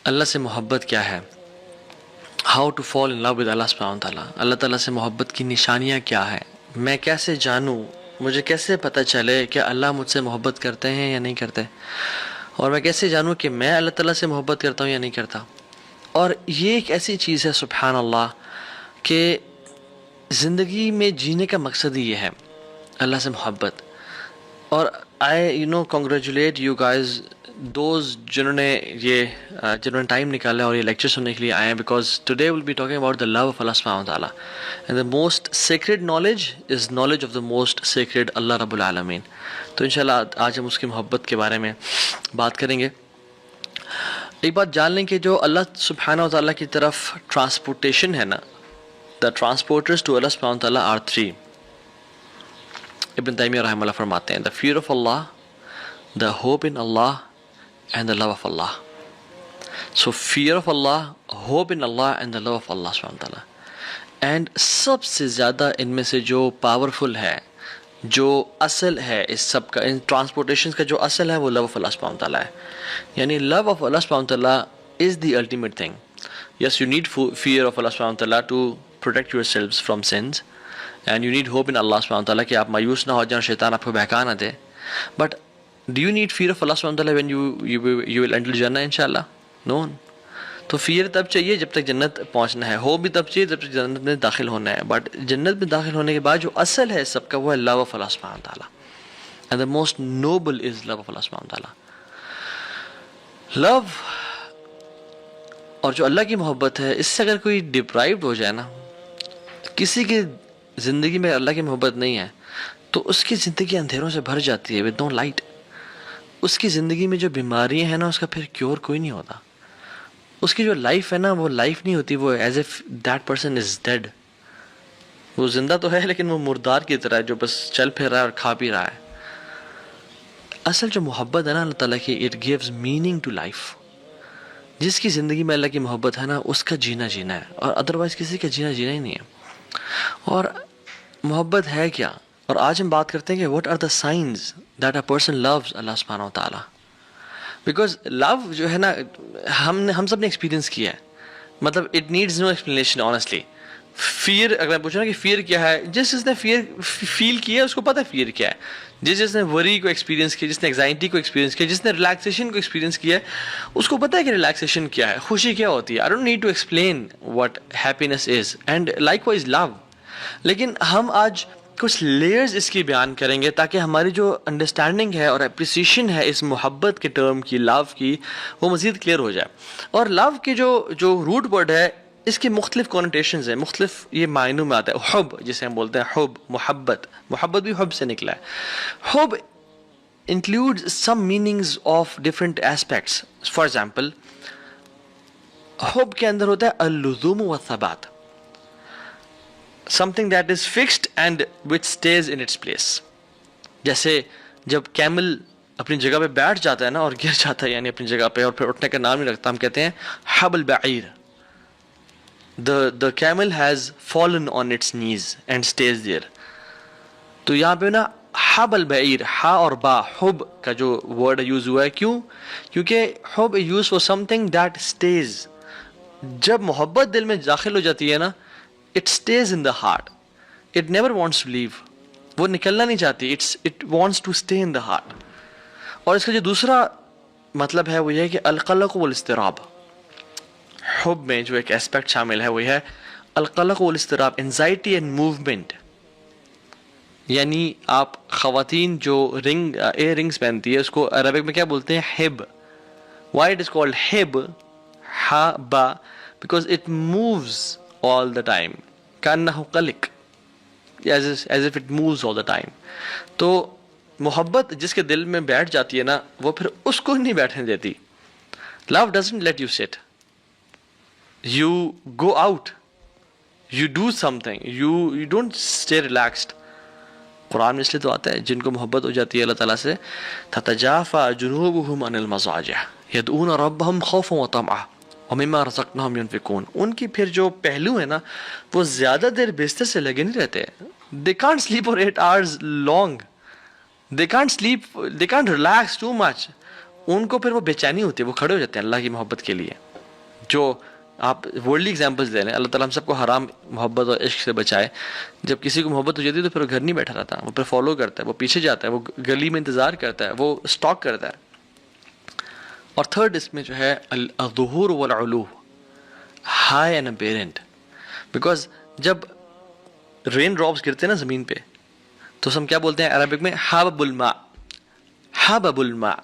اللہ سے محبت کیا ہے، how to fall in love with Allah سبحانہ وتعالیٰ، اللہ تعالیٰ سے محبت کی نشانیاں کیا ہیں، میں کیسے جانوں، مجھے کیسے پتہ چلے کہ اللہ مجھ سے محبت کرتے ہیں یا نہیں کرتے، اور میں کیسے جانوں کہ میں اللہ تعالیٰ سے محبت کرتا ہوں یا نہیں کرتا۔ اور یہ ایک ایسی چیز ہے سبحان اللہ کہ زندگی میں جینے کا مقصد ہی یہ ہے، اللہ سے محبت۔ اور I congratulate you guys those جنہوں نے ٹائم نکالا اور یہ لیکچر سننے کے لیے آئے ہیں، because today will be talking about the love of Allah سبحانہ وتعالیٰ، and the most sacred knowledge is knowledge of the most sacred Allah رب العالمین۔ تو انشاءاللہ آج ہم اس کی محبت کے بارے میں بات کریں گے۔ ایک بات جان لیں کہ جو اللہ سبحانہ وتعالیٰ کی طرف ٹرانسپورٹیشن ہے نا، دا ٹرانسپورٹرز ٹو اللہ سبحانہ وتعالیٰ آر 3۔ ابن تیمیہ رحمہ اللہ فرماتے ہیں، the fear of Allah, the hope in Allah and the love of Allah. So fear of Allah, hope in Allah and the love of Allah سبحانہ وتعالیٰ۔ اینڈ سب سے زیادہ ان میں سے جو پاورفل ہے، جو اصل ہے اس سب کا، ان ٹرانسپورٹیشن کا جو اصل ہے وہ لو آف اللہ سبحانہ وتعالیٰ ہے۔ یعنی لو آف اللہ سبحانہ وتعالیٰ is the ultimate thing. Yes, you need fear of Allah سبحانہ وتعالیٰ to protect yourselves from sins, and you need hope in Allah سبحانہ وتعالیٰ کہ آپ مایوس نہ ہو جائیں، شیطان آپ کو بہکا نہ دے۔ But do you need fear of Allah سبحانہ وتعالیٰ وین یو ول انٹر جنہ انشاءاللہ؟ نو۔ تو فیئر تب چاہیے جب تک جنت پہنچنا ہے، ہو بھی تب چاہیے جب تک جنت میں داخل ہونا ہے۔ بٹ جنت میں داخل ہونے کے بعد جو اصل ہے سب کا وہ ہے لو آف اللہ سبحانہ وتعالیٰ، and the most noble is love of Allah سبحانہ وتعالیٰ۔ لو اور جو اللہ کی محبت ہے، اس سے اگر کوئی ڈپرائیوڈ ہو جائے نا، کسی کی زندگی میں اللہ کی محبت نہیں ہے تو اس کی زندگی اندھیروں سے بھر جاتی ہے، ود نو لائٹ۔ اس کی زندگی میں جو بیماریاں ہیں نا، اس کا پھر کیور کوئی نہیں ہوتا۔ اس کی جو لائف ہے نا، وہ لائف نہیں ہوتی، وہ as if that person is dead. وہ زندہ تو ہے لیکن وہ مردار کی طرح ہے، جو بس چل پھر رہا ہے اور کھا پی رہا ہے۔ اصل جو محبت ہے نا اللہ تعالیٰ کی، it gives meaning to life. جس کی زندگی میں اللہ کی محبت ہے نا، اس کا جینا جینا ہے، اور ادروائز کسی کا جینا جینا ہی نہیں ہے۔ اور محبت ہے کیا؟ اور آج ہم بات کرتے ہیں کہ what are the signs that a person loves Allah سبحانہ وتعالیٰ۔ بیکاز لو جو ہے نا، ہم سب نے ایکسپیرینس کیا ہے، مطلب it needs no explanation honestly. فیئر اگر میں پوچھوں نا کہ فیئر کیا ہے، جس نے فیئر فیل کیا ہے اس کو پتہ ہے فیئر کیا ہے۔ جس نے وری کو ایکسپیرینس کیا، جس نے ایگزائٹی کو ایکسپیرینس کیا، جس نے ریلیکسیشن کو ایکسپیرینس کیا ہے، اس کو پتہ ہے کہ ریلیکسیشن کیا ہے، خوشی کیا ہوتی ہے۔ I don't need to explain what happiness is, and likewise love. لیکن ہم آج کچھ لیئرز اس کی بیان کریں گے تاکہ ہماری جو انڈرسٹینڈنگ ہے اور اپریسیشن ہے اس محبت کے ٹرم کی، لو کی، وہ مزید کلیئر ہو جائے۔ اور لو کی جو روٹ ورڈ ہے، اس کی مختلف کونوٹیشنز ہیں، مختلف یہ معنوں میں آتا ہے۔ حب جسے ہم بولتے ہیں، حب، محبت، محبت بھی حب سے نکلا ہے۔ حب includes some meanings of different aspects. For example, حب کے اندر ہوتا ہے اللزوم والثبات، something that is fixed and which stays in its place۔ جیسے جب کیمل اپنی جگہ پہ بیٹھ جاتا ہے نا اور گر جاتا ہے، یعنی اپنی جگہ پہ، اور پھر اٹھنے کا نام نہیں رکھتا، ہم کہتے ہیں حب البعیر، the camel has fallen on its knees and stays there۔ تو یہاں پہ نا حب البعیر، ہا اور با، حب کا جو ورڈ یوز ہوا ہے، کیونکہ حب use for something that stays۔ جب محبت دل میں داخل ہو جاتی ہے نا، it stays in the heart, it never wants to leave، وہ نکلنا نہیں چاہتی، it wants to stay in the heart۔ اور اس کا جو دوسرا مطلب ہے وہ یہ ہے کہ القلق والاضطراب۔ حب میں جو ایک اسپیکٹ شامل ہے وہ ہے القلق والاضطراب، انزائٹی اینڈ موومنٹ۔ یعنی آپ خواتین جو ایئر رنگز پہنتی ہے، اس کو عربک میں کیا بولتے ہیں؟ Hub. why it is called hub, ہا با، because it moves all the time، کانہ قلق، as if it moves all the time۔ تو محبت جس کے دل میں بیٹھ جاتی ہے نا، وہ پھر اس کو نہیں بیٹھنے دیتی۔ love doesn't let you sit، you go out، you do something، you don't stay relaxed۔ قرآن میں اس لیے تو آتا ہے جن کو محبت ہو جاتی ہے اللہ تعالیٰ سے، تتجافى جنوبهم عن المضاجع يدعون ربهم خوفا وطمعا ومما رزقناهم ينفقون۔ ان کی پھر جو پہلو ہے نا، وہ زیادہ دیر بستر سے لگے نہیں رہتے۔ they can't sleep for 8 hours long، they can't sleep، they can't relax too much۔ ان کو پھر وہ بے چینی ہوتی ہے، وہ کھڑے ہو جاتے ہیں اللہ کی محبت کے لیے۔ جو آپ ورلڈلی ایگزامپلس لے لیں, اللہ تعالیٰ ہم سب کو حرام محبت اور عشق سے بچائے. جب کسی کو محبت ہو جاتی ہے تو پھر وہ گھر نہیں بیٹھا رہتا, وہ پھر فالو کرتا ہے, وہ پیچھے جاتا ہے, وہ گلی میں انتظار کرتا ہے, وہ اسٹاک کرتا ہے. اور تھرڈ اس میں جو ہے الظہور والعلو, ہائی اینڈ اپیرنٹ. بیکاز جب رین ڈراپس گرتے ہیں نا زمین پہ تو ہم کیا بولتے ہیں عربک میں, حبب الماء, حبب الماء,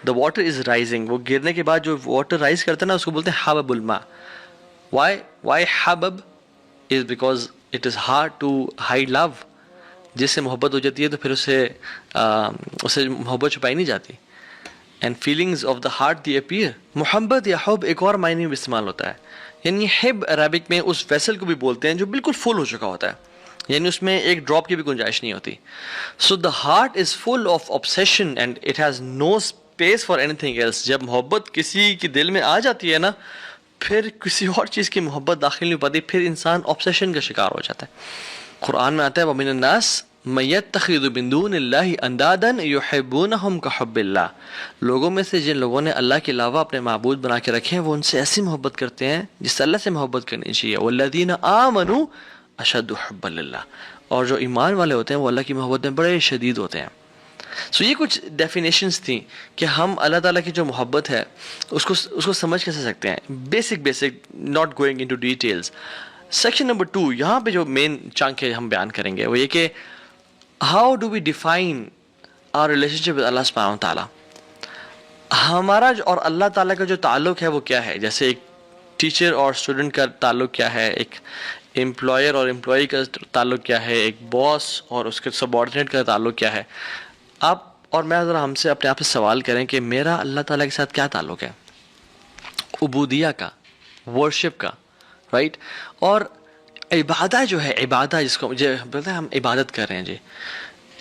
دا واٹر از رائزنگ. وہ گرنے کے بعد جو واٹر رائز کرتا ہے نا اس کو بولتے ہیں حبب الماء. why حبب is because it is hard to hide love. جس سے محبت ہو جاتی ہے تو پھر اسے محبت چھپائی نہیں جاتی. And feelings of the heart the appear. محبت یا حب ایک اور معنی میں استعمال ہوتا ہے, یعنی حب عربک میں اس ویسل کو بھی بولتے ہیں جو بالکل فل ہو چکا ہوتا ہے, یعنی اس میں ایک ڈراپ کی بھی گنجائش نہیں ہوتی. So the heart is full of obsession and it has no space for anything else. جب محبت کسی کے دل میں آ جاتی ہے نا پھر کسی اور چیز کی محبت داخل نہیں ہو پاتی, پھر انسان obsession کا شکار ہو جاتا ہے. قرآن میں آتا ہے وَمِنَ النَّاسِ مَن يَتَّخِذُ مِن دُونِ اللَّهِ أَندَادًا يُحِبُّونَهُمْ كَحُبِّ اللَّهِ. لوگوں میں سے جن لوگوں نے اللہ کے علاوہ اپنے معبود بنا کے رکھے ہیں وہ ان سے ایسی محبت کرتے ہیں جس سے اللہ سے محبت کرنی چاہیے. وَالَّذِينَ آمَنُوا أَشَدُّ حُبًّا لِلَّهِ. اور جو ایمان والے ہوتے ہیں وہ اللہ کی محبت میں بڑے شدید ہوتے ہیں. سو یہ کچھ ڈیفینیشنس تھیں کہ ہم اللہ تعالیٰ کی جو محبت ہے اس کو سمجھ کیسے سکتے ہیں. Basic not going into details. Section number 2 یہاں پہ جو مین چنک ہے ہم بیان کریں گے وہ یہ کہ how do we define our relationship with Allah سبحانہ و تعالیٰ. ہمارا اور اللہ تعالیٰ کا جو تعلق ہے وہ کیا ہے. جیسے ایک ٹیچر اور اسٹوڈنٹ کا تعلق کیا ہے, ایک امپلائر اور امپلائی کا تعلق کیا ہے, ایک باس اور اس کے سب آرڈینیٹ کا تعلق کیا ہے. آپ اور میں ذرا ہم سے اپنے آپ سے سوال کریں کہ میرا اللہ تعالیٰ کے ساتھ کیا تعلق ہے. عبودیہ کا, ورشپ کا, رائٹ. اور عبادت جو ہے, عبادت جس کو مجھے بولتے ہیں ہم عبادت کر رہے ہیں جی,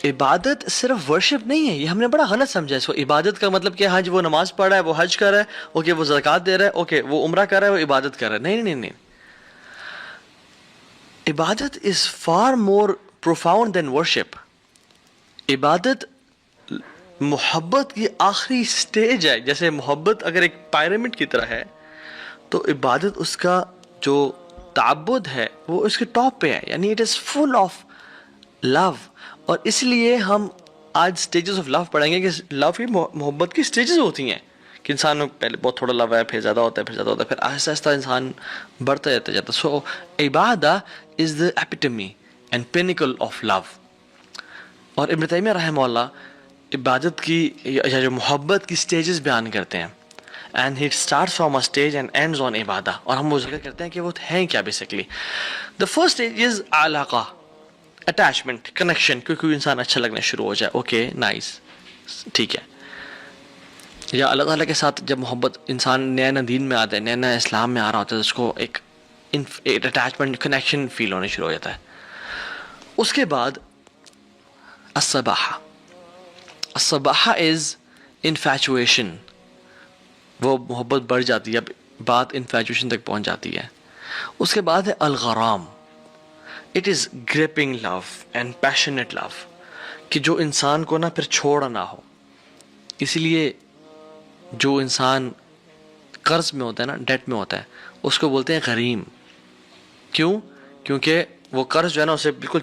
عبادت صرف ورشپ نہیں ہے. یہ ہم نے بڑا غلط سمجھا اس کو. عبادت کا مطلب کہ ہاں جی وہ نماز پڑھ رہا ہے, وہ حج کر رہا ہے, اوکے وہ زکوٰۃ دے رہا ہے, اوکے وہ عمرہ کر رہا ہے, وہ عبادت کر رہا ہے. نہیں. عبادت is far more profound than worship. عبادت محبت کی آخری سٹیج ہے. جیسے محبت اگر ایک پیرامڈ کی طرح ہے تو عبادت اس کا جو تعبد ہے وہ اس کے ٹاپ پہ ہے, یعنی اٹ از فل آف لو. اور اس لیے ہم آج سٹیجز آف لو پڑھیں گے کہ لو کی محبت کی سٹیجز ہوتی ہیں کہ انسان میں پہلے بہت تھوڑا لو ہے, پھر زیادہ ہوتا ہے, پھر آہستہ آہستہ انسان بڑھتا جاتا. سو عبادہ از دا ایپیٹمی اینڈ پینیکل آف لو. اور ابن تیمیہ رحمہ اللہ عبادت کی یا جو محبت کی سٹیجز بیان کرتے ہیں, and he starts from a stage and ends on عبادہ. اور ہم وہ ذکر کرتے ہیں کہ وہ ہیں کیا basically. The first stage is علاقہ, اٹیچمنٹ, کنیکشن, کیونکہ انسان اچھا لگنا شروع ہو جائے, اوکے نائس, ٹھیک ہے. یا اللہ تعالیٰ کے ساتھ جب محبت انسان نیا نیا دین میں آتا ہے, نیا نیا اسلام میں آ رہا ہوتا ہے, اس کو ایک اٹیچمنٹ, کنیکشن فیل ہونے شروع ہو جاتا ہے. اس کے بعد الصباحہ. الصباحہ از انفیچویشن. وہ محبت بڑھ جاتی ہے, اب بات انفیچویشن تک پہنچ جاتی ہے. اس کے بعد ہے الغرام. It is gripping love and passionate love, کہ جو انسان کو نا پھر چھوڑا نہ ہو. اسی لیے جو انسان قرض میں ہوتا ہے نا, ڈیٹ میں ہوتا ہے, اس کو بولتے ہیں غریم. کیوں؟ کیونکہ وہ قرض جو ہے نا اسے بالکل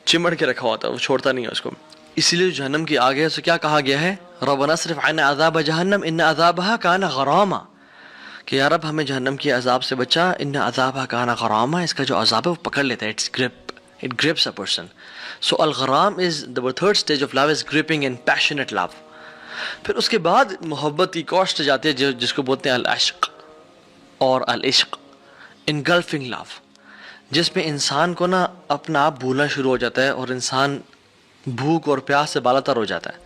چمڑ کے رکھا ہوتا ہے, وہ چھوڑتا نہیں ہے اس کو. اسی لیے جہنم کی آگ ہے اسے کیا کہا گیا ہے, ربنا اصرف عنا عذاب جہنم ان عذابها کان غراما, کہ یا رب ہمیں جہنم کی عذاب سے بچا, ان عذابها کان غراما, اس کا جو عذاب ہے وہ پکڑ لیتا ہے, it grips a person. So الغرام is the third stage of love, is gripping and passionate love. پھر اس کے بعد محبت کی کوسٹ جاتی ہے جس کو بولتے ہیں العشق اور العشق, engulfing love, جس میں انسان کو نا اپنا آپ بھولنا شروع ہو جاتا ہے اور انسان بھوک اور پیاس سے بالا تر ہو جاتا ہے.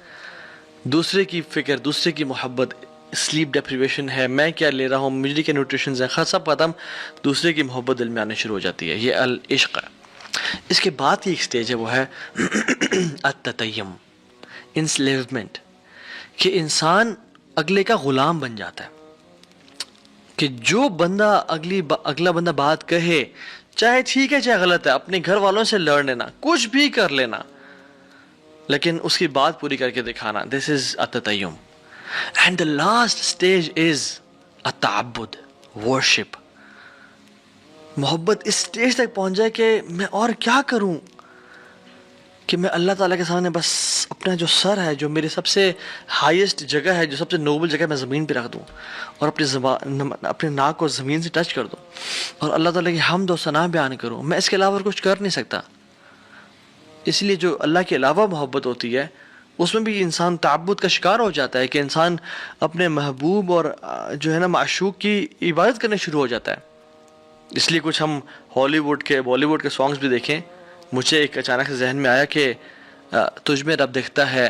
دوسرے کی فکر, دوسرے کی محبت, سلیپ ڈیپریویشن ہے, میں کیا لے رہا ہوں, مجھے کیا نیوٹریشنز ہیں, سب ختم. دوسرے کی محبت دل میں آنے شروع ہو جاتی ہے, یہ العشق ہے. اس کے بعد کی ایک سٹیج ہے وہ ہے التتیم, انسلیومنٹ, کہ انسان اگلے کا غلام بن جاتا ہے. کہ جو بندہ اگلا بندہ بات کہے, چاہے ٹھیک ہے چاہے غلط ہے, اپنے گھر والوں سے لڑ لینا, کچھ بھی کر لینا, لیکن اس کی بات پوری کر کے دکھانا. دس از التتیم. And the last stage is التعبد worship. محبت اس سٹیج تک پہنچ جائے کہ میں اور کیا کروں کہ میں اللہ تعالیٰ کے سامنے بس اپنا جو سر ہے، جو میری سب سے ہائیسٹ جگہ ہے، جو سب سے نوبل جگہ ہے، میں زمین پہ رکھ دوں اور اپنے ناک کو زمین سے ٹچ کر دوں اور اللہ تعالیٰ کی حمد و ثنا بیان کروں. میں اس کے علاوہ کچھ کر نہیں سکتا. اس لیے جو اللہ کے علاوہ محبت ہوتی ہے اس میں بھی انسان تعبد کا شکار ہو جاتا ہے کہ انسان اپنے محبوب اور جو ہے نا معشوق کی عبادت کرنے شروع ہو جاتا ہے. اس لیے کچھ ہم ہالی ووڈ کے بالی ووڈ کے سانگز بھی دیکھیں. مجھے ایک اچانک سے ذہن میں آیا کہ تجھ میں رب دکھتا ہے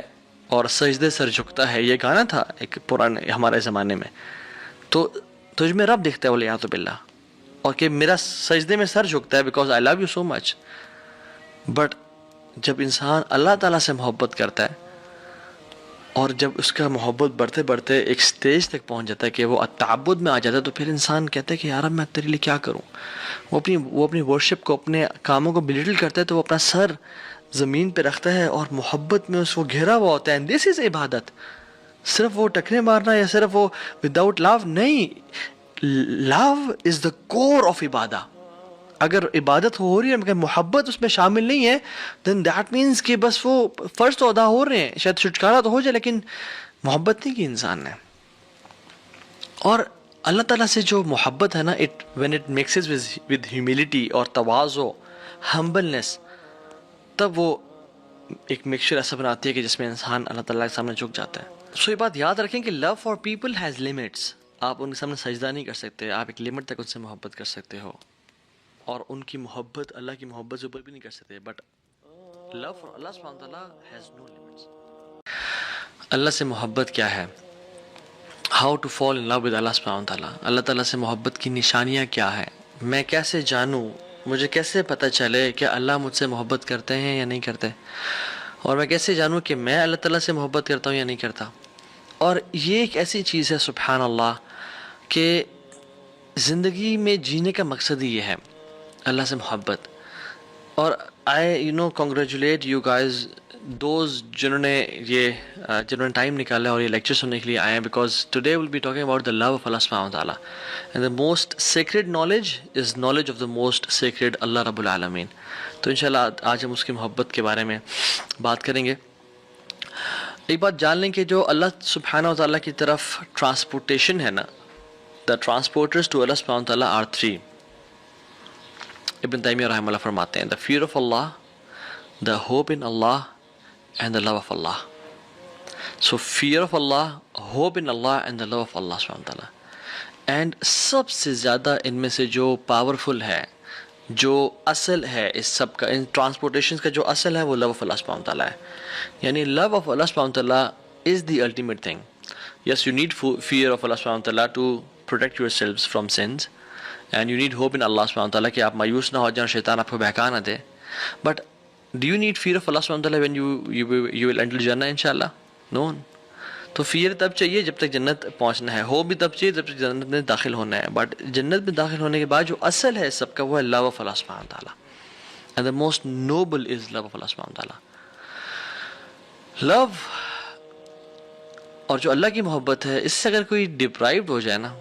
اور سجدے سر جھکتا ہے، یہ گانا تھا ایک پرانے ہمارے زمانے میں. تو تجھ میں رب دکھتا ہے ولیعذ باللہ، اور کہ میرا سجدے میں سر جھکتا ہے because I love you so much. But جب انسان اللہ تعالیٰ سے محبت کرتا ہے اور جب اس کا محبت بڑھتے بڑھتے ایک سٹیج تک پہنچ جاتا ہے کہ وہ تعبد میں آ جاتا ہے، تو پھر انسان کہتا ہے کہ یار اب میں تیرے لیے کیا کروں. وہ اپنی ورشپ کو، اپنے کاموں کو بلیٹل کرتا ہے، تو وہ اپنا سر زمین پہ رکھتا ہے اور محبت میں اس کو گھیرا ہوا ہوتا ہے. اینڈ دس از عبادت. صرف وہ ٹکرے مارنا یا صرف وہ وداؤٹ لو نہیں. لو از دا کور آف عبادہ. اگر عبادت ہو رہی ہے مگر محبت اس میں شامل نہیں ہے، دین دیٹ مینس کہ بس وہ فرض تو ادا ہو رہے ہیں، شاید چھٹکارا تو ہو جائے لیکن محبت نہیں کی انسان نے. اور اللہ تعالیٰ سے جو محبت ہے نا، when it mixes with humility اور تواضع، ہمبلنس، تب وہ ایک مکسچر ایسا بناتی ہے کہ جس میں انسان اللہ تعالیٰ کے سامنے جھک جاتا ہے. سو یہ بات یاد رکھیں کہ love for people has limits. آپ ان کے سامنے سجدہ نہیں کر سکتے، آپ ایک لمٹ تک ان سے محبت کر سکتے ہو، اور ان کی محبت اللہ کی محبت سے اوپر بھی نہیں کر سکتے. بٹ لو فار اللہ سبحانہ وتعالیٰ ہیز نو لمٹس. اللہ سے محبت کیا ہے؟ How to fall in love with Allah سبحانہ وتعالیٰ. اللہ تعالیٰ سے محبت کی نشانیاں کیا ہے؟ میں کیسے جانوں، مجھے کیسے پتہ چلے کہ اللہ مجھ سے محبت کرتے ہیں یا نہیں کرتے؟ اور میں کیسے جانوں کہ میں اللہ تعالیٰ سے محبت کرتا ہوں یا نہیں کرتا؟ اور یہ ایک ایسی چیز ہے سبحان اللہ کہ زندگی میں جینے کا مقصد ہی یہ ہے، اللہ سے محبت. اور I congratulate you guys those جنہوں نے ٹائم نکالا اور یہ لیکچر سننے کے لیے آئے ہیں، because today will be talking about the love of Allah سبحانہ وتعالیٰ. And the most sacred knowledge is knowledge of the most sacred Allah رب العالمین. تو انشاءاللہ آج ہم اس کی محبت کے بارے میں بات کریں گے. ایک بات جان لیں کہ جو اللہ سبحانہ وتعالیٰ کی طرف ٹرانسپورٹیشن ہے نا، دا ٹرانسپورٹرز ٹو اللہ سبحانہ وتعالیٰ آر 3. ابن تیمیہ رحمہ اللہ فرماتے ہیں: the fear of Allah, the hope in Allah and the love of Allah. So fear of Allah, hope in Allah and the love of Allah سبحانہ وتعالیٰ. اینڈ سب سے زیادہ ان میں سے جو پاورفل ہے، جو اصل ہے اس سب کا، ان ٹرانسپورٹیشن کا جو اصل ہے وہ لو آف اللہ سبحانہ وتعالیٰ ہے. یعنی لو آف اللہ سبحانہ وتعالیٰ is the ultimate thing. Yes, you need fear of Allah سبحانہ وتعالیٰ to protect yourselves from sins, and you need hope in Allah سبحانہ وتعالیٰ کہ آپ مایوس نہ ہو جائیں اور شیطان آپ کو بہکا نہ دے. But do you need fear of Allah سبحانہ وتعالیٰ وین یو ول انٹر جنہ انشاءاللہ؟ نو. تو فیئر تب چاہیے جب تک جنت پہنچنا ہے، ہو بھی تب چاہیے جب تک جنت میں داخل ہونا ہے. بٹ جنت میں داخل ہونے کے بعد جو اصل ہے سب کا وہ ہے لو آف اللہ سبحانہ وتعالیٰ. And the most noble is love of Allah سبحانہ وتعالیٰ. لو اور جو اللہ کی محبت ہے، اس سے اگر کوئی ڈپرائیوڈ ہو جائے نا،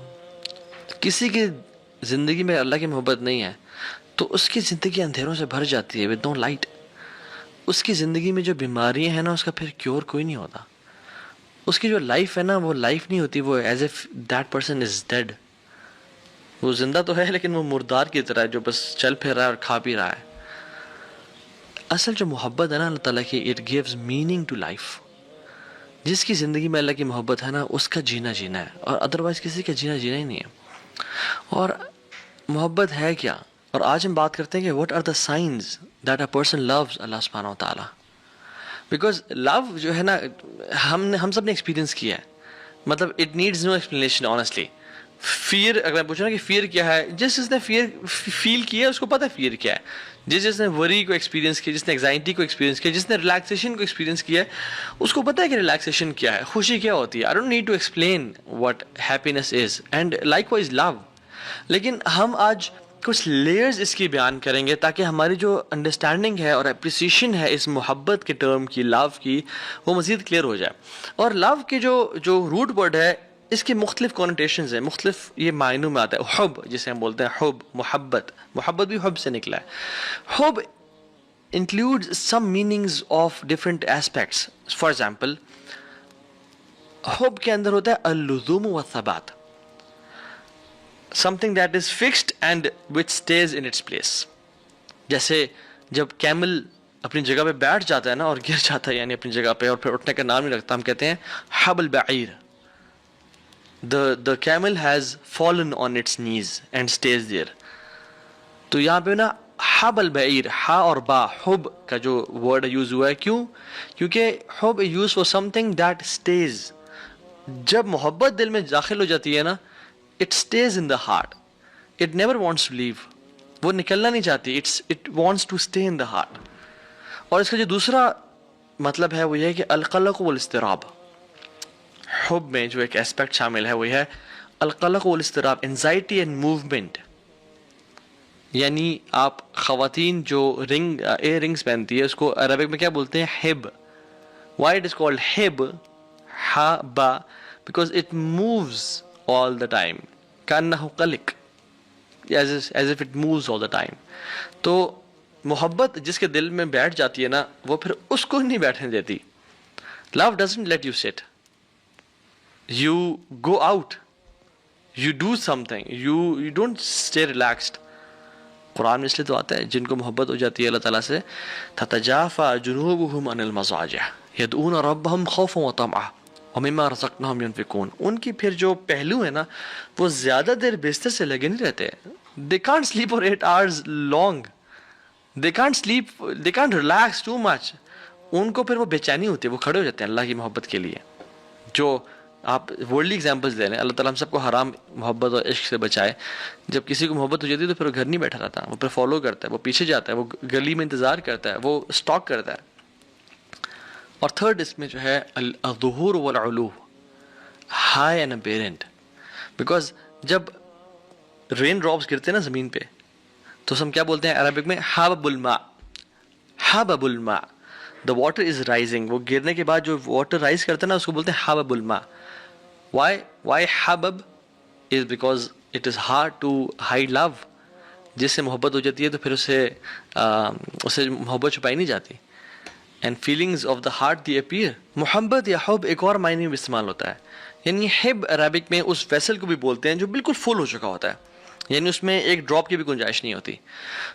کسی کی زندگی میں اللہ کی محبت نہیں ہے تو اس کی زندگی اندھیروں سے بھر جاتی ہے، ود نو لائٹ. اس کی زندگی میں جو بیماریاں ہیں نا، اس کا پھر کیور کوئی نہیں ہوتا. اس کی جو لائف ہے نا، وہ لائف نہیں ہوتی، وہ as if that person is dead. وہ زندہ تو ہے لیکن وہ مردار کی طرح ہے جو بس چل پھر رہا ہے اور کھا پی رہا ہے. اصل جو محبت ہے نا اللہ تعالیٰ کی، it gives meaning to life. جس کی زندگی میں اللہ کی محبت ہے نا، اس کا جینا ہے، اور ادروائز کسی کا جینا ہی نہیں ہے. اور محبت ہے کیا؟ اور آج ہم بات کرتے ہیں کہ what are the signs that a person loves Allah سبحانہ و تعالیٰ. بیکاز لو جو ہے نا، ہم سب نے ایکسپیرینس کیا ہے. مطلب it needs no explanation honestly. فیئر اگر میں پوچھوں نا کہ فیئر کیا ہے، جس نے فیئر فیل کیا ہے اس کو پتہ ہے فیئر کیا ہے. جس نے وری کو ایکسپیرینس کیا، جس نے ایگزائٹی کو ایکسپیرینس کیا، جس نے ریلیکسیشن کو ایکسپیرینس کیا ہے، اس کو پتہ ہے کہ ریلیکسیشن کیا ہے، خوشی کیا ہوتی ہے. I don't need to explain what happiness is, and likewise love. لیکن ہم آج کچھ لیئرز اس کی بیان کریں گے تاکہ ہماری جو انڈرسٹینڈنگ ہے اور اپریسیشن ہے اس محبت کے ٹرم کی، لو کی، وہ مزید کلیئر ہو جائے. اور لو کے جو روٹ ورڈ ہے اس کے مختلف کونوٹیشنز ہیں، مختلف یہ معنوں میں آتا ہے. حب جسے ہم بولتے ہیں حب، محبت، محبت بھی حب سے نکلا ہے. حب includes some meanings of different aspects. For example, حب کے اندر ہوتا ہے اللزوم والثبات، something that is fixed and which stays in its place. جیسے جب کیمل اپنی جگہ پہ بیٹھ جاتا ہے نا اور گر جاتا ہے یعنی اپنی جگہ پہ اور پھر اٹھنے کا نام نہیں رکھتا، ہم کہتے ہیں حب البعیر. The camel has fallen on its knees and stays there. تو یہاں پہ نا حب البعیر، ہا اور با، حب کا جو ورڈ یوز ہوا ہے، کیوں؟ کیونکہ حب use for something that stays. جب محبت دل میں داخل ہو جاتی ہے نا، it stays in the heart, it never wants to leave, وہ نکلنا نہیں چاہتی، it wants to stay in the heart. اور اس کا جو دوسرا مطلب ہے وہ یہ ہے کہ القلق والاضطراب. حب میں جو ایک اسپیکٹ شامل ہے وہ یہ ہے القلق والاضطراب، انزائٹی اینڈ موومنٹ. یعنی آپ خواتین جو ایئر رنگس پہنتی ہے اس کو عربک میں کیا بولتے ہیں؟ ہب. وائی اٹ از کالڈ ہب، ہا با، because it moves all the time, کانہ قلق، as if it moves all the time. تو محبت جس کے دل میں بیٹھ جاتی ہے نا، وہ پھر اس کو نہیں بیٹھنے دیتی. Love doesn't let you sit, you go out, you do something, you don't stay relaxed. قرآن میں اس لیے تو آتا ہے جن کو محبت ہو جاتی ہے اللہ تعالیٰ سے، تتجافى جنوبهم عن المضاجع يدعون ربهم خوفا وطمعا ومما رزقناهم ينفقون. ان کی پھر جو پہلو ہے نا وہ زیادہ دیر بستر سے لگے نہیں رہتے. they can't sleep for 8 hours long, they can't sleep, they can't relax too much. ان کو پھر وہ بے چینی ہوتی ہے، وہ کھڑے ہو جاتے ہیں اللہ کی محبت کے لیے. جو آپ ورلڈلی ایگزامپلس دے رہے ہیں، اللہ تعالیٰ ہم سب کو حرام محبت اور عشق سے بچائے. جب کسی کو محبت ہو جاتی ہے تو پھر وہ گھر نہیں بیٹھا رہتا، وہ پھر فالو کرتا ہے، وہ پیچھے جاتا ہے، وہ گلی میں انتظار کرتا ہے، وہ اسٹاک کرتا ہے. اور تھرڈ اس میں جو ہے الظہور والعلو، ہائی اینڈ اپیرنٹ. بیکاز جب رین ڈراپس گرتے ہیں نا زمین پہ تو ہم کیا بولتے ہیں عربک میں؟ حبب الماء، حبب الماء، دا واٹر از رائزنگ. وہ گرنے کے بعد جو واٹر رائز کرتا ہے نا اس کو بولتے ہیں حبب الماء. وائی حبب is because it is hard to hide love. جس سے محبت ہو جاتی ہے تو پھر اسے محبت چھپائی نہیں جاتی. And feelings of the heart the appear. محبت یا حب ایک اور معنی میں استعمال ہوتا ہے، یعنی حب عربک میں اس ویسل کو بھی بولتے ہیں جو بالکل فل ہو چکا ہوتا ہے، یعنی اس میں ایک ڈراپ کی بھی گنجائش نہیں ہوتی.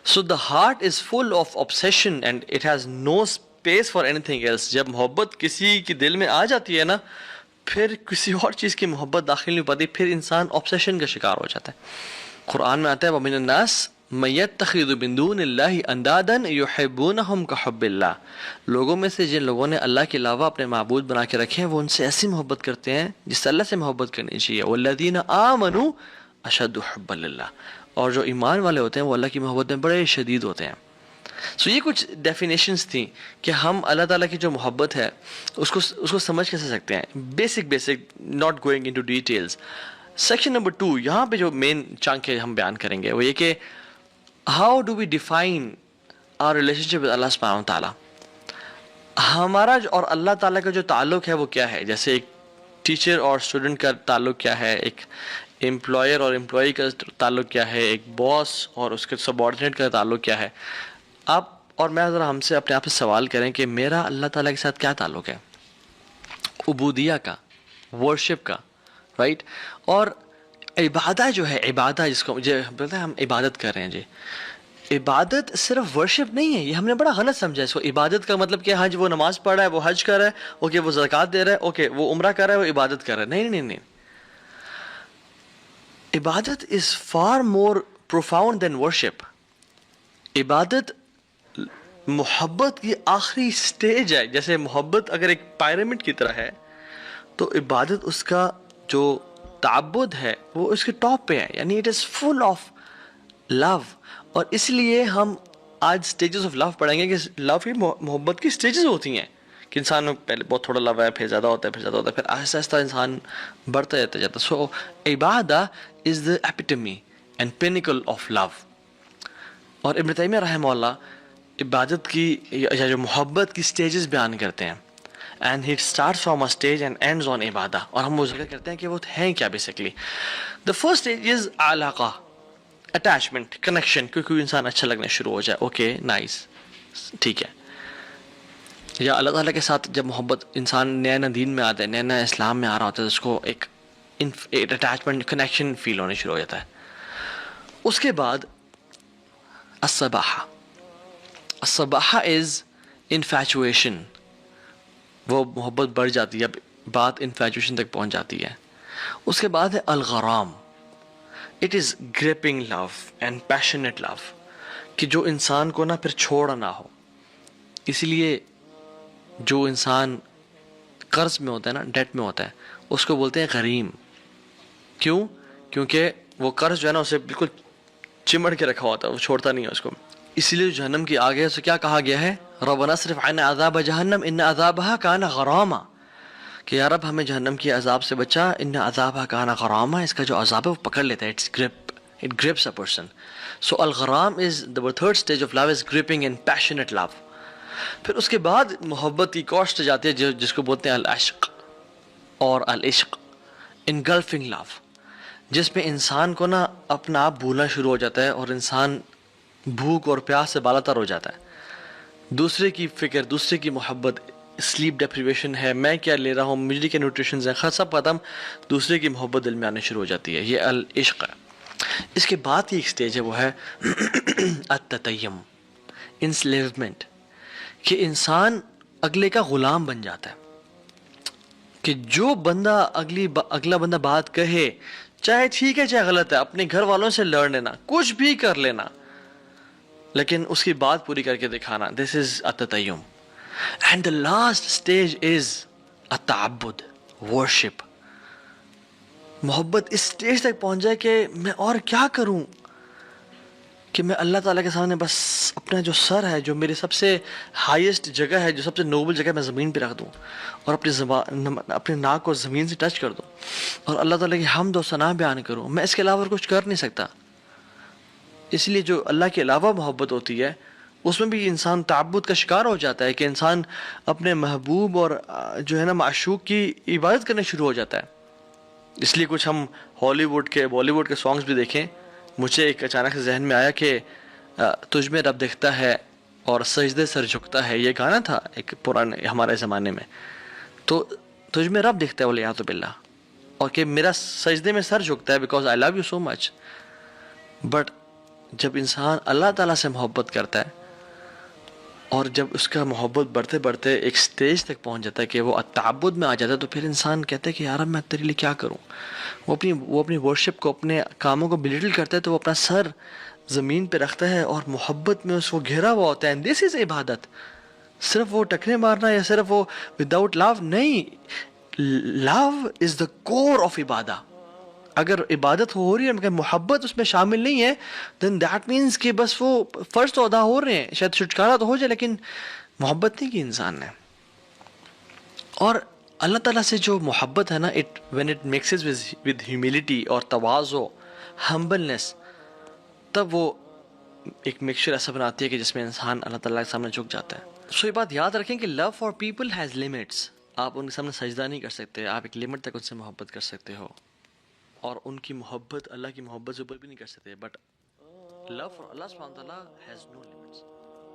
So the heart is full of obsession and it has no space for anything else. جب محبت کسی کے دل میں آ جاتی ہے نا پھر کسی اور چیز کی محبت داخل نہیں پاتی، پھر انسان obsession کا شکار ہو جاتا ہے. قرآن میں آتا ہے وَمِنَ النَّاسِ مَن يَتَّخِذُ مِن دُونِ اللَّهِ أَندَادًا يُحِبُّونَهُمْ كَحُبِّ اللَّهِ. لوگوں میں سے جن لوگوں نے اللہ کے علاوہ اپنے معبود بنا کے رکھے ہیں وہ ان سے ایسی محبت کرتے ہیں جس سے اللہ سے محبت کرنی چاہیے. وَالَّذِينَ آمَنُوا أَشَدُّ حُبًّا لِلَّهِ. اور جو ایمان والے ہوتے ہیں وہ اللہ کی محبت میں بڑے شدید ہوتے ہیں. سو یہ کچھ ڈیفینیشنز تھیں کہ ہم اللہ تعالیٰ کی جو محبت ہے اس کو سمجھ کیسے سکتے ہیں. Basic not going into details. Section number 2 یہاں پہ جو مین چنک ہے ہم بیان کریں گے وہ یہ کہ how do we define our relationship with Allah سبحانہ تعالیٰ. ہمارا اور اللہ تعالیٰ کا جو تعلق ہے وہ کیا ہے. جیسے ایک ٹیچر اور اسٹوڈنٹ کا تعلق کیا ہے، ایک امپلائر اور امپلائی کا تعلق کیا ہے، ایک باس اور اس کے سب آرڈینیٹ کا تعلق کیا ہے. آپ اور میں ذرا ہم سے اپنے آپ سے سوال کریں کہ میرا اللہ تعالیٰ کے ساتھ کیا تعلق ہے. عبودیہ کا، ورشپ کا، رائٹ. اور عبادہ جو ہے، عبادہ جس کو مجھے بولتے ہیں ہم عبادت کر رہے ہیں، جی عبادت صرف ورشپ نہیں ہے. یہ ہم نے بڑا غلط سمجھا اس کو. عبادت کا مطلب کہ ہاں جی وہ نماز پڑھ رہا ہے، وہ حج کر رہا ہے، اوکے وہ زکوٰۃ دے رہا ہے، اوکے وہ عمرہ کر رہا ہے، وہ عبادت کر رہا ہے. نہیں نہیں نہیں، عبادت is far more profound than worship. عبادت محبت کی آخری سٹیج ہے. جیسے محبت اگر ایک پیرامڈ کی طرح ہے تو عبادت اس کا جو تعبد ہے وہ اس کے ٹاپ پہ ہے، یعنی اٹ از فل آف لو. اور اس لیے ہم آج سٹیجز آف لو پڑھیں گے کہ لو کی محبت کی سٹیجز ہوتی ہیں کہ انسان میں پہلے بہت تھوڑا لو ہے، پھر زیادہ ہوتا ہے، پھر زیادہ ہوتا ہے، پھر آہستہ آہستہ انسان بڑھتا جاتا ہے. سو عبادہ از دا ایپیٹمی اینڈ پینیکل آف لو. اور ابن تیمیہ رحمہ اللہ عبادت کی یا جو محبت کی سٹیجز بیان کرتے ہیں. And he start from a stage and ends on عبادہ. اور ہم وہ ذکر کرتے ہیں کہ وہ ہیں کیا basically. The first stage is علاقہ, اٹیچمنٹ, کنیکشن, کیونکہ کوئی انسان اچھا لگنا شروع ہو جائے, اوکے نائس, ٹھیک ہے. یا اللہ تعالیٰ کے ساتھ جب محبت انسان نیا نیا دین میں آتا ہے, نیا نیا اسلام میں آ رہا ہوتا ہے, اس کو ایک اٹیچمنٹ, کنیکشن فیل ہونے شروع ہو جاتا ہے. اس کے بعد الصباحہ. الصباحہ از انفیچویشن, وہ محبت بڑھ جاتی ہے, اب بات انفیچویشن تک پہنچ جاتی ہے. اس کے بعد ہے الغرام. It is gripping love and passionate love, کہ جو انسان کو نا پھر چھوڑا نہ ہو. اسی لیے جو انسان قرض میں ہوتا ہے نا, ڈیٹ میں ہوتا ہے, اس کو بولتے ہیں غریم. کیوں؟ کیونکہ وہ قرض جو ہے نا اسے بالکل چمڑ کے رکھا ہوتا ہے, وہ چھوڑتا نہیں ہے اس کو. اسی لیے جہنم کی آگے اسے کیا کہا گیا ہے, ربنا اصرف عنا عذاب جہنم ان عذابها کان غراما, کہ یا رب ہمیں جہنم کی عذاب سے بچا, ان عذابها کان غراما, اس کا جو عذاب ہے وہ پکڑ لیتا ہے, it's grip, it grips a person. So الغرام is the third stage of love is gripping and passionate love. پھر اس کے بعد محبت کی کوسٹ جاتی ہے جس کو بولتے ہیں العشق اور العشق, انگلفنگ لو, جس میں انسان کو نا اپنا آپ بھولنا شروع ہو جاتا ہے اور انسان بھوک اور پیاس سے بالا تر ہو جاتا ہے. دوسرے کی فکر, دوسرے کی محبت, سلیپ ڈیپریویشن ہے, میں کیا لے رہا ہوں, مجھے کیا نیوٹریشنز ہیں, سب ختم, دوسرے کی محبت دل میں آنے شروع ہو جاتی ہے. یہ العشق ہے. اس کے بعد کی ایک سٹیج ہے, وہ ہے التتیم, انسلیومنٹ, کہ انسان اگلے کا غلام بن جاتا ہے. کہ جو بندہ اگلا بندہ بات کہے, چاہے ٹھیک ہے چاہے غلط ہے, اپنے گھر والوں سے لڑ لینا, کچھ بھی کر لینا, لیکن اس کی بات پوری کر کے دکھانا. دس از التتیم. And the last stage is التعبد, ورشپ. محبت اس اسٹیج تک پہنچ جائے کہ میں اور کیا کروں, کہ میں اللہ تعالیٰ کے سامنے بس اپنا جو سر ہے, جو میری سب سے ہائیسٹ جگہ ہے, جو سب سے نوبل جگہ, میں زمین پہ رکھ دوں اور اپنے ناک کو زمین سے ٹچ کر دوں اور اللہ تعالیٰ کی حمد و ثنا بیان کروں. میں اس کے علاوہ کچھ کر نہیں سکتا. اس لیے جو اللہ کے علاوہ محبت ہوتی ہے اس میں بھی انسان تعبد کا شکار ہو جاتا ہے, کہ انسان اپنے محبوب اور جو ہے نا معشوق کی عبادت کرنے شروع ہو جاتا ہے. اس لیے کچھ ہم ہالی ووڈ کے, بالی ووڈ کے سانگز بھی دیکھیں. مجھے ایک اچانک سے ذہن میں آیا کہ تجھ میں رب دکھتا ہے اور سجدے سر جھکتا ہے, یہ گانا تھا ایک پرانے ہمارے زمانے میں. تو تجھ میں رب دکھتا ہے ولیعذ باللہ, اور کہ میرا سجدے میں سر جھکتا ہے because I love you so much. But جب انسان اللہ تعالیٰ سے محبت کرتا ہے اور جب اس کا محبت بڑھتے بڑھتے ایک سٹیج تک پہنچ جاتا ہے کہ وہ تعبد میں آ جاتا ہے, تو پھر انسان کہتا ہے کہ یار میں تیرے لیے کیا کروں. وہ اپنی ورشپ کو, اپنے کاموں کو بلیٹل کرتا ہے, تو وہ اپنا سر زمین پہ رکھتا ہے اور محبت میں اس کو گھیرا ہوا ہوتا ہے. اینڈ دس از عبادت. صرف وہ ٹکرے مارنا یا صرف وہ وداؤٹ لو نہیں, لو از دا کور آف عبادہ. اگر عبادت ہو رہی ہے مگر محبت اس میں شامل نہیں ہے, دین دیٹ مینس کہ بس وہ فرض تو ادا ہو رہے ہیں, شاید چھٹکارا تو ہو جائے, لیکن محبت نہیں کی انسان نے. اور اللہ تعالیٰ سے جو محبت ہے نا, when it mixes with humility اور تواضع, ہمبلنس, تب وہ ایک مکسچر ایسا بناتی ہے کہ جس میں انسان اللہ تعالیٰ کے سامنے جھک جاتا ہے. سو یہ بات یاد رکھیں کہ love for people has limits. آپ ان کے سامنے سجدہ نہیں کر سکتے, آپ ایک لمٹ تک ان سے محبت کر سکتے ہو, اور ان کی محبت اللہ کی محبت سے اوپر بھی نہیں کر سکتے. بٹ لو فار اللہ سبحانہ وتعالیٰ ہیز نو لمٹس.